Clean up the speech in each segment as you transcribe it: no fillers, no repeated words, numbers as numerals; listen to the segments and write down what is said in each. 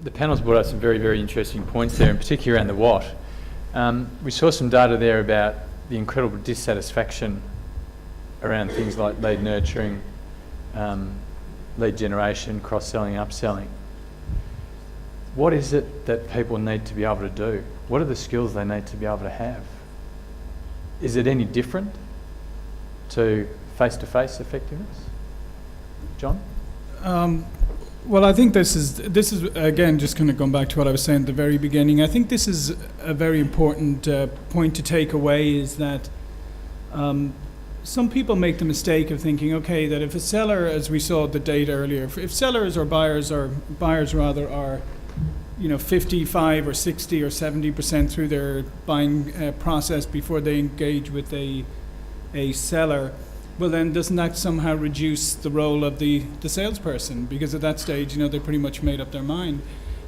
The panel's brought up some very, very interesting points there, in particular around the what. We saw some data there about the incredible dissatisfaction around things like lead nurturing, lead generation, cross-selling, upselling. What is it that people need to be able to do? What are the skills they need to be able to have? Is it any different to face-to-face effectiveness? John? Well, I think this is again just kind of going back to what I was saying at the very beginning. I think this is a very important point to take away, is that some people make the mistake of thinking, okay, that if a seller, as we saw the data earlier, if sellers or buyers are 55 or 60 or 70% through their buying process before they engage with a seller, well then doesn't that somehow reduce the role of the salesperson? Because at that stage, they pretty much made up their mind.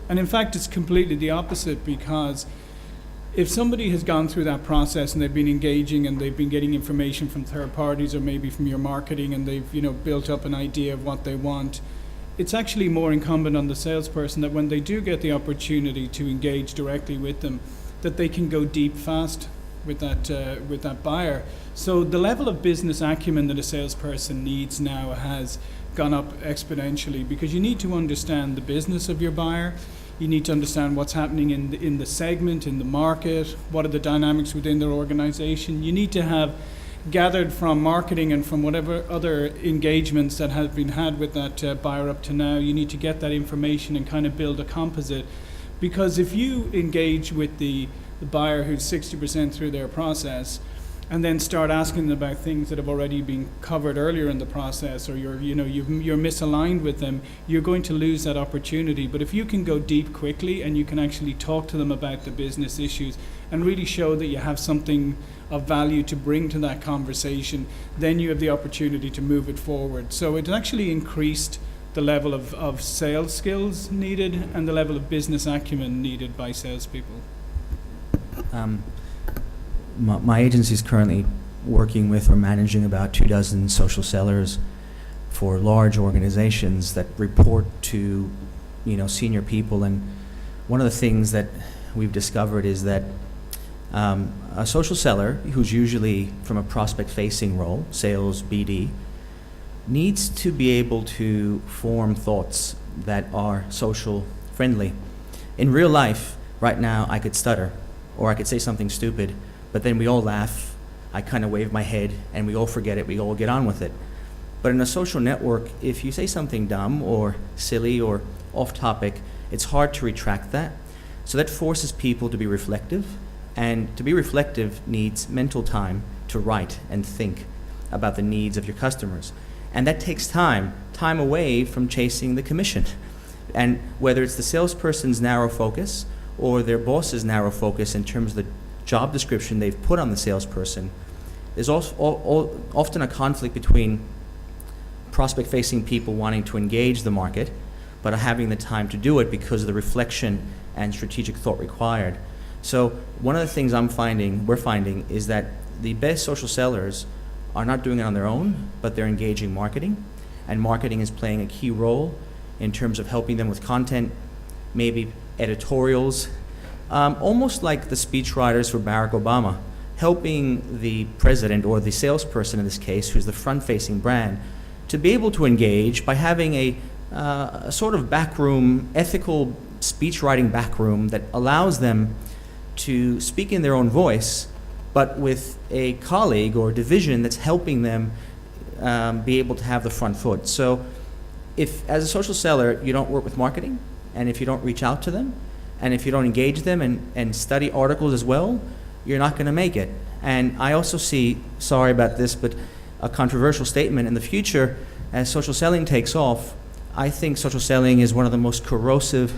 And in fact, it's completely the opposite, because if somebody has gone through that process and they've been engaging and they've been getting information from third parties or maybe from your marketing, and they've built up an idea of what they want, it's actually more incumbent on the salesperson that when they do get the opportunity to engage directly with them, that they can go deep fast with that buyer. So the level of business acumen that a salesperson needs now has gone up exponentially, because you need to understand the business of your buyer. You need to understand what's happening in the segment, in the market, what are the dynamics within their organization. You need to have gathered from marketing and from whatever other engagements that have been had with that buyer up to now, you need to get that information and kind of build a composite. Because if you engage with the buyer who's 60% through their process, and then start asking them about things that have already been covered earlier in the process, or you're misaligned with them, you're going to lose that opportunity. But if you can go deep quickly and you can actually talk to them about the business issues and really show that you have something of value to bring to that conversation, then you have the opportunity to move it forward. So it actually increased the level of sales skills needed and the level of business acumen needed by salespeople. My agency is currently working with or managing about 24 social sellers for large organizations that report to, senior people. And one of the things that we've discovered is that a social seller, who's usually from a prospect-facing role, sales, BD, needs to be able to form thoughts that are social friendly. In real life, right now, I could stutter, or I could say something stupid, but then we all laugh, I kind of wave my head, and we all forget it, we all get on with it. But in a social network, if you say something dumb or silly or off topic, it's hard to retract that. So that forces people to be reflective, and to be reflective needs mental time to write and think about the needs of your customers. And that takes time away from chasing the commission. And whether it's the salesperson's narrow focus or their boss's narrow focus in terms of the job description they've put on the salesperson, there's also often a conflict between prospect-facing people wanting to engage the market but are having the time to do it because of the reflection and strategic thought required. So one of the things we're finding is that the best social sellers are not doing it on their own, but they're engaging marketing, and marketing is playing a key role in terms of helping them with content, maybe editorials, almost like the speechwriters for Barack Obama, helping the president or the salesperson in this case, who's the front-facing brand, to be able to engage by having a sort of backroom, ethical speechwriting backroom that allows them to speak in their own voice, but with a colleague or division that's helping them be able to have the front foot. So if, as a social seller, you don't work with marketing, and if you don't reach out to them, and if you don't engage them and study articles as well, you're not going to make it. And I also see, sorry about this, but a controversial statement in the future, as social selling takes off, I think social selling is one of the most corrosive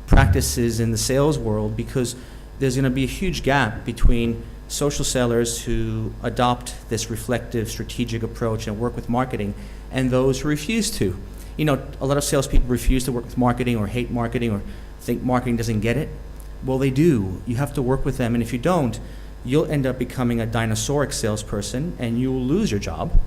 practices in the sales world, because there's going to be a huge gap between social sellers who adopt this reflective, strategic approach and work with marketing and those who refuse to. A lot of salespeople refuse to work with marketing or hate marketing or think marketing doesn't get it. Well, they do. You have to work with them, and if you don't, you'll end up becoming a dinosauric salesperson and you will lose your job.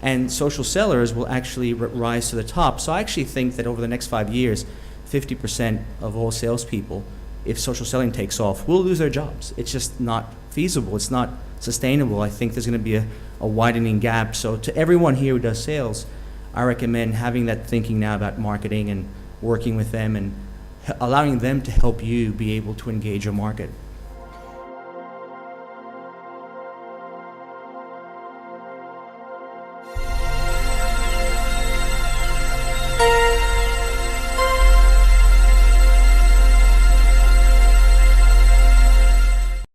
And social sellers will actually rise to the top. So I actually think that over the next 5 years, 50% of all salespeople, if social selling takes off, will lose their jobs. It's just not feasible. It's not sustainable. I think there's going to be a widening gap. So to everyone here who does sales, I recommend having that thinking now about marketing and working with them and allowing them to help you be able to engage your market.